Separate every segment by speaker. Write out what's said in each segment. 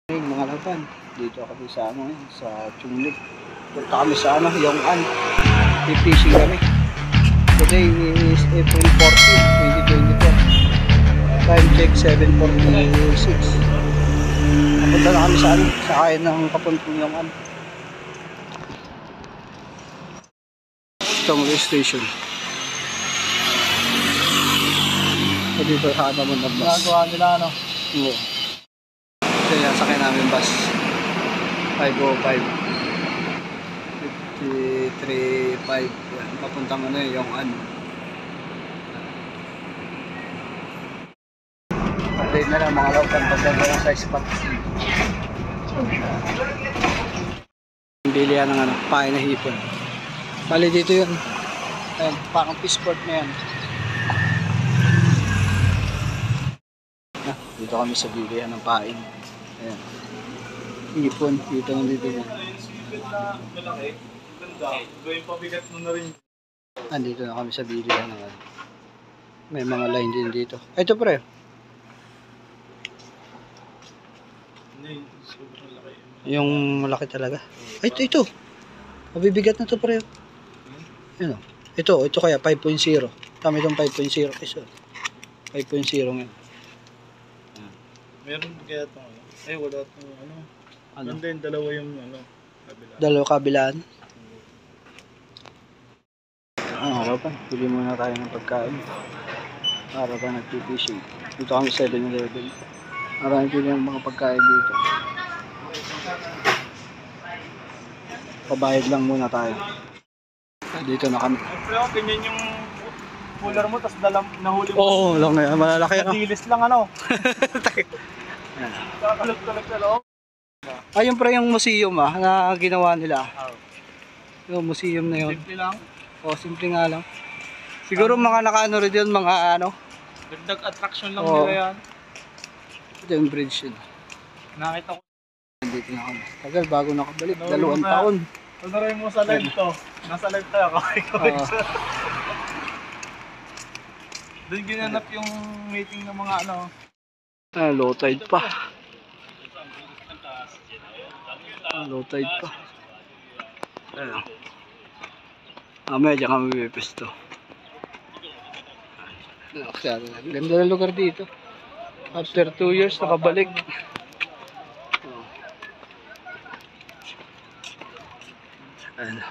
Speaker 1: Mga laban, dito kami sa sa Chungli. Punta kami sa Yong'an. Fishing kami. Today is April 14, 2024. Time check 7:46. Napunta na kami sa sa kain ng papuntang Yong'an. Chungli Station. So dito sa naman ng bus.
Speaker 2: Nagawa nila
Speaker 1: Oo. Kaya sakay namin bus 505 535 yan, papuntang Yong'an. Update na lang mga lautan pagdating lang sa spot. Bili yan ng pain na hipon. Bali dito yun. Ayan, parang fish port na yan. Dito kami sa bilihan ng pain. Ayan. Hipon, dito ng dito yan. Andito na kami sa bilihan ng may mga line din dito. Ito pre. Yung malaki talaga. Ay, ito. Mabibigat na to pre. Ayan o. Ito kaya 5.0. Tama itong 5.0. Ito. 5.0 ngayon.
Speaker 2: Meron kaya ito ay wala itong ano? Then dalawa yung kabila.
Speaker 1: Dalawa kabilaan. Pa. Pili muna tayo ng pagkain. Para ba nag-fishing. Dito kami 7-Eleven. Marami pili ng mga pagkain dito. Pabayad lang muna tayo. Dito na kami.
Speaker 2: Pero ganyan yung cooler mo, tapos nahuli mo.
Speaker 1: Oo, lang na yan. Malalaki
Speaker 2: Dilis lang Kakalog-kalog na loob.
Speaker 1: Ayun pa yung museum na ginawa nila. Yung museum na yun.
Speaker 2: Simple lang.
Speaker 1: Simple nga lang. Siguro mga nakaano rin yun, mga
Speaker 2: Dagdag attraction lang nila yan.
Speaker 1: Ito yung bridge yun.
Speaker 2: Nakita ko.
Speaker 1: Dito na kami. Tagal bago nakabalik. 2 taon.
Speaker 2: Panaray mo sa live to. Nasa live tayo. Doon ginanap yung meeting ng mga
Speaker 1: low tide pa. Low tide pa. Ayan. Mamaya dyan kami pipesto. Ganda ng lugar dito. After 2 years nakabalik. Ayan.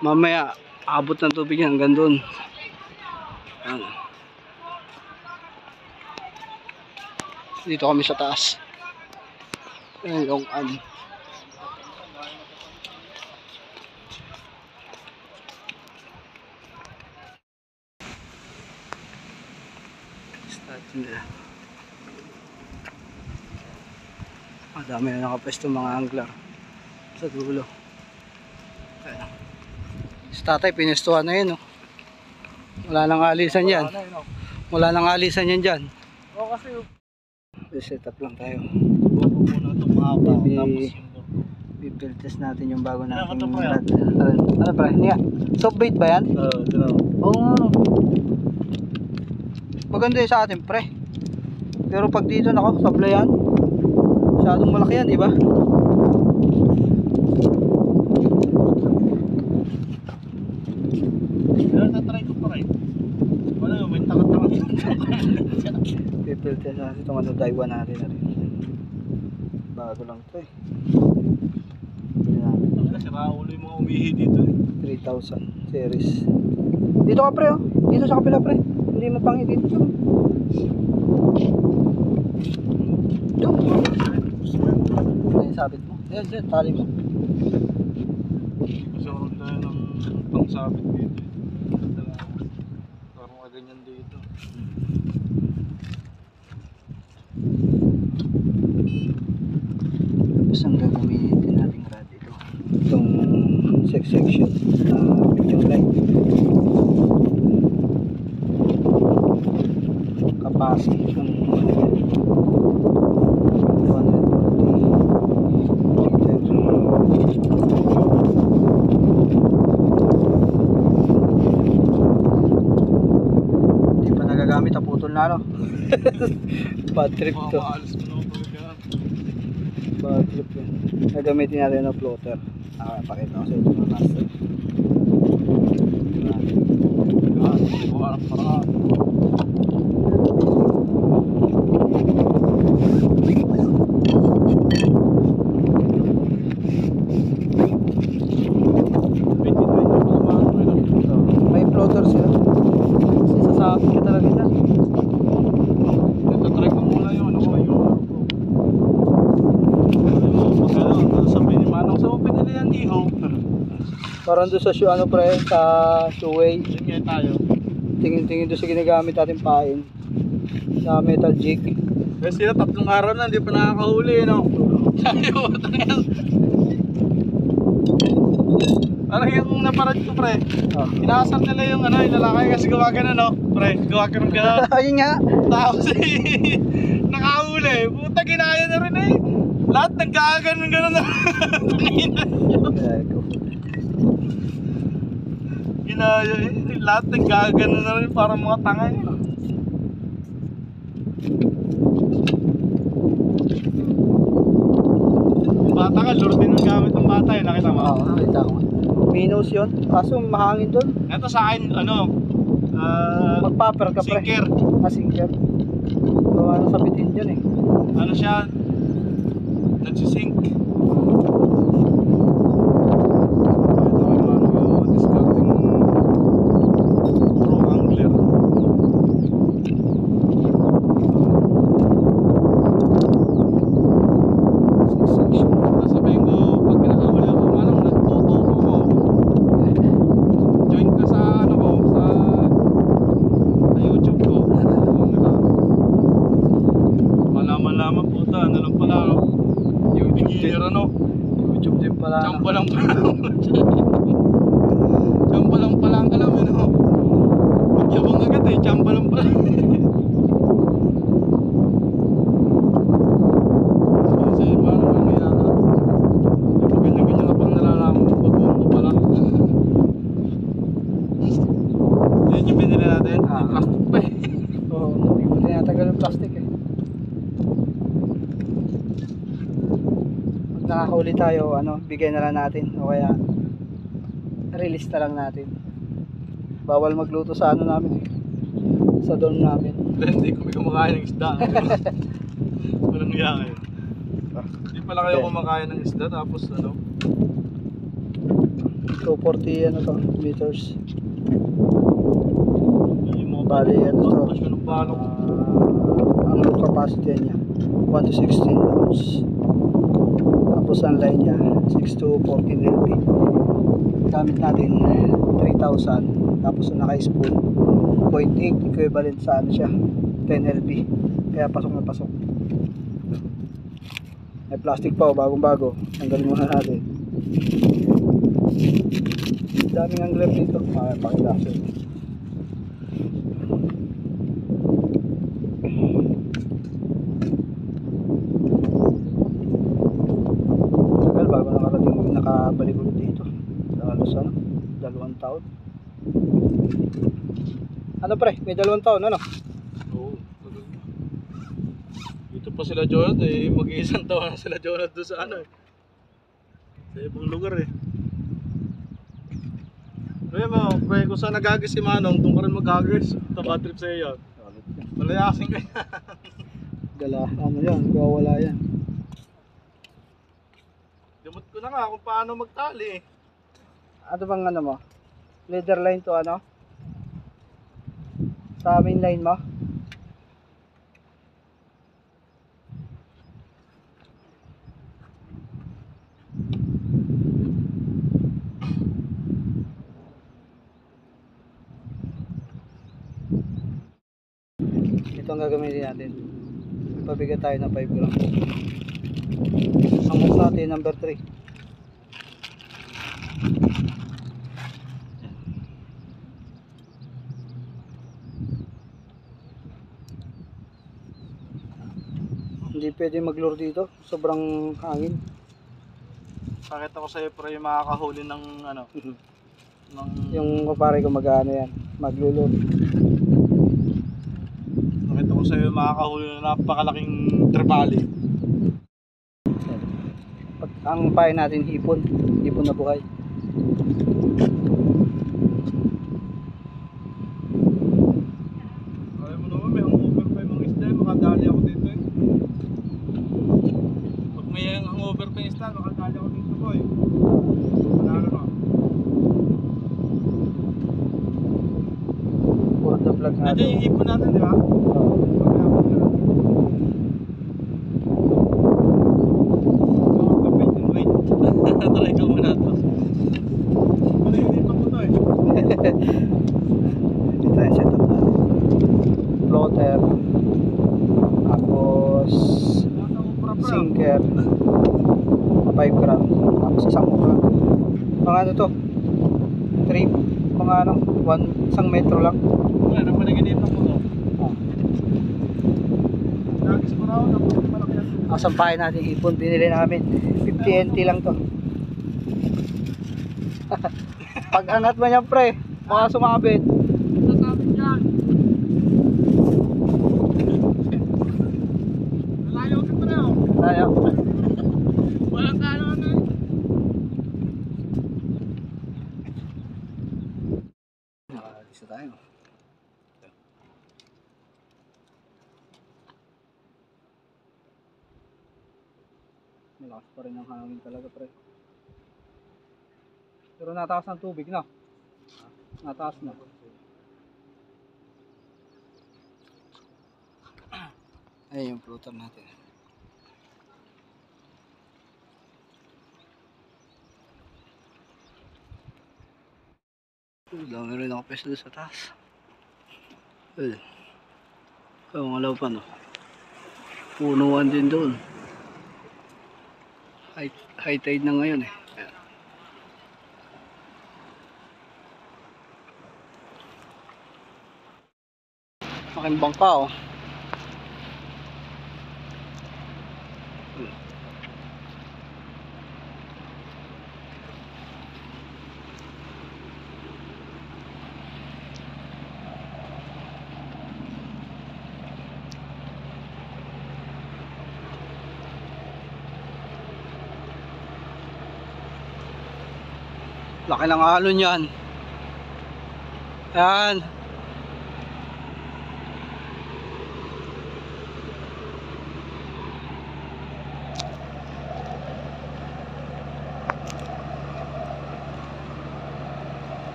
Speaker 1: Mamaya abot ng tubig yan hanggang doon. Ayan. Dito kami sa taas. Ayan, Yong'an. Start nila. Madami na nakapwesto mga angler sa dulo. Ayan. Si tatay pinestuhan na yun. Wala nang alisan yan. Wala nang alisan yan dyan.
Speaker 2: Oo, kasi
Speaker 1: set up lang tayo.
Speaker 2: buko muna itong mahaba.
Speaker 1: Build test natin yung bago nating rod. Ano ba? Niya. Soft bait ba yan? Oo nga. Maganda yun sa atin pre. Pero pag dito nako, sabla yan. Masyadong malaki yan, di ba?
Speaker 2: Tatry ko pa rin. Wala yung may takot-takot.
Speaker 1: Build test natin itong Daiwa natin na rin. Bago lang ito eh.
Speaker 2: Kasi raulo yung mga umihi dito
Speaker 1: 3000 series. Dito ka pre Dito sa kapila pre. Hindi mapanghi dito. Ay, sabit mo. Yan, tali mo.
Speaker 2: Kasi meron tayo ng pangsabit dito. Parang ganyan dito.
Speaker 1: Tapos ang gagamitin nating rod ito. Itong section video light. Capacity ng 140 hindi pa nagagamit, naputol na bad trip to. Bad trip yun. Gagamitin natin ng floater. Pakita ko sa ito ng master. May floater sila. Kasi sasabit ka talaga dyan.
Speaker 2: Ito, try ko muna yung ano ko yung sabi ni Manong sa open nila yan iho.
Speaker 1: Parang doon sa shoe, ano pre, sa shoeway.
Speaker 2: Sige tayo.
Speaker 1: Tingin-tingin doon sa ginagamit natin pain. Sa metal jig.
Speaker 2: Kasi sila 3 araw na hindi pa nakakahuli, no? Tayo, ano yung naparad ko, pre?
Speaker 1: Oh.
Speaker 2: Inaasar nila yung ano, yung lalaki kasi gawa ganun, no? Pre, gawa ganun gano'n.
Speaker 1: Ayun nga.
Speaker 2: Tapos nakahuli. Puta, ginaya na rin eh. Lahat nagkaganon gano'n na. Ginaya eh. Lahat nagkaganon na rin parang mga tanga eh. Yung bata ka, lure din ang gamit ng bata eh. Nakita mo?
Speaker 1: Oo, nakita ko. Minus yun. Kaso mahangin doon.
Speaker 2: Ito sa akin, ano,
Speaker 1: Magpaper ka pre.
Speaker 2: sinker.
Speaker 1: Sinker. Gawa na sa bitin dyan eh.
Speaker 2: Ano siya, nagsisink. Ito ko naman yung discounting pro angler.
Speaker 1: Section.
Speaker 2: Sabihin ko, pag pinakahuli ako, manang nagtututo ko. Join ka sa ano ko, sa YouTube ko. Malaman-laman puta, ano lang pala, no?
Speaker 1: YouTube
Speaker 2: Gear,
Speaker 1: din.
Speaker 2: ano?
Speaker 1: YouTube din pala.
Speaker 2: Champa lang pala. Champa lang pala ang alam, ano? Magyabang agad eh, champa lang pala. Kasi paano man may nata? Yung ganyan-ganyan na pang nalalaman mo, pag-uunto pala. Yan yung binili natin, yung plastic pa eh.
Speaker 1: Oo, hindi mo tinatagal yung plastic eh. Pag nakahuli tayo, ano, bigay na lang natin. O kaya, release na lang natin. Bawal magluto sa ano namin eh. Sa dorm namin.
Speaker 2: Hindi kami kumakain ng isda. Walang niya kayo. Hindi pala kayo kumakain ng isda tapos ano?
Speaker 1: 240 ano to, meters.
Speaker 2: Yung mga
Speaker 1: Bali, ano to?
Speaker 2: tapos yun ang balong.
Speaker 1: Ang load capacity niya 1 to 16 ounce. Tapos ang line niya 6 to 14 LP. Gamit natin 3,000. Tapos ang naka-spool 0.8 equivalent sa ano siya 10 LP. Kaya pasok na pasok. May plastic pa o bagong bago. Tanggalin muna natin. Daming angler dito. Pakita ko. Tagal bago nakabalik ulit dito. Halos ano? 2 taon. Ano pre? May 2 taon ano?
Speaker 2: Oo. Dito pa sila Jonat eh. Mag-iisang taon na sila Jonat doon sa ano eh. Sa ibang lugar eh. Kaya mo, pre, kung saan nagagis si Manong, doon ka rin magagis. Ito bad trip sa iyo. Malayasin ka yan.
Speaker 1: Gala, ano yan? Gawala yan.
Speaker 2: Gamot ko na nga kung paano magtali eh.
Speaker 1: Ano bang ano mo? Leader line to ano? Sa main line mo? Ito ang gagamitin natin. Pabigat tayo ng 5 grams. Ang mas natin number 3. Hindi pwede maglure dito, sobrang hangin.
Speaker 2: Sakit ako sa'yo pre, yung makakahuli ng ano, ng...
Speaker 1: Yung kapare ko mag-ano yan, maglulure.
Speaker 2: Sakit ako sa'yo yung makakahuli ng napakalaking trevally.
Speaker 1: Ang pain natin hipon na buhay.
Speaker 2: Alam mo naman, may hangover pa yung mga isda, makadali ako dito eh. Pag may hangover pa yung isda, makadali ako dito boy. Wala naman.
Speaker 1: For the vlog natin.
Speaker 2: Nandiyan yung hipon natin, di ba? Try ko muna ito. Ano yung hipon ko to eh?
Speaker 1: Ito tayo setup natin. Floater. Tapos sinker. 5 grams. Tapos isang ukra. Mga ano to? 3, mga ano? 1 metro lang.
Speaker 2: Wala, nang panaginip mo to.
Speaker 1: Ah.
Speaker 2: Nagis ko na ako, nang malaki yan.
Speaker 1: Ang sampahin natin hipon, binili namin 50 NT lang to. Pag angat mo niyan pre, baka sumabit.
Speaker 2: Sasabit yan. Nalayo ka pa na ako.
Speaker 1: Tayo.
Speaker 2: Walang kano ano eh.
Speaker 1: Nakakagisa tayo. Malakas pa rin ang hangin talaga pre. Pero nataas ng tubig na. Nataas na. Ayun yung floater natin. Dami rin ako pwesto doon sa taas. Ayun. Ang malaw pa no. Punuan din doon. High tide na ngayon eh. Making bangka oh. Laki ng alon yan. Yan.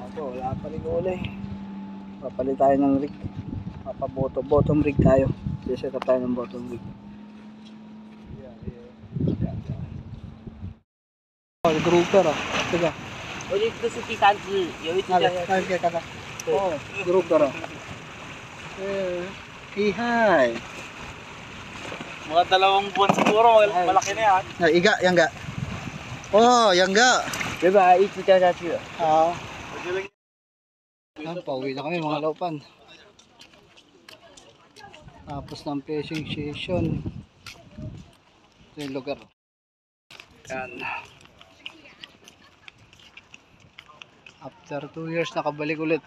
Speaker 1: Opo, wala pa rin ulay. Papalit tayo ng rig. Bottom rig tayo. Set up tayo ng bottom rig. Oh, grouper ah. Tiga.
Speaker 3: 我觉得这是第三只，有一只叫
Speaker 1: Kaka. Oh, grouper ah. Hihay.
Speaker 2: Mga 2 buwan siguro, malaki na yan.
Speaker 1: Iga, yangga. Oh, yangga.
Speaker 3: 原本还一只掉下去了。
Speaker 1: Ah. Pauwi na kami mga laupan. Tapos ng fishing session. Ito yung lugar. Yan. After 2 years nakabalik ulit.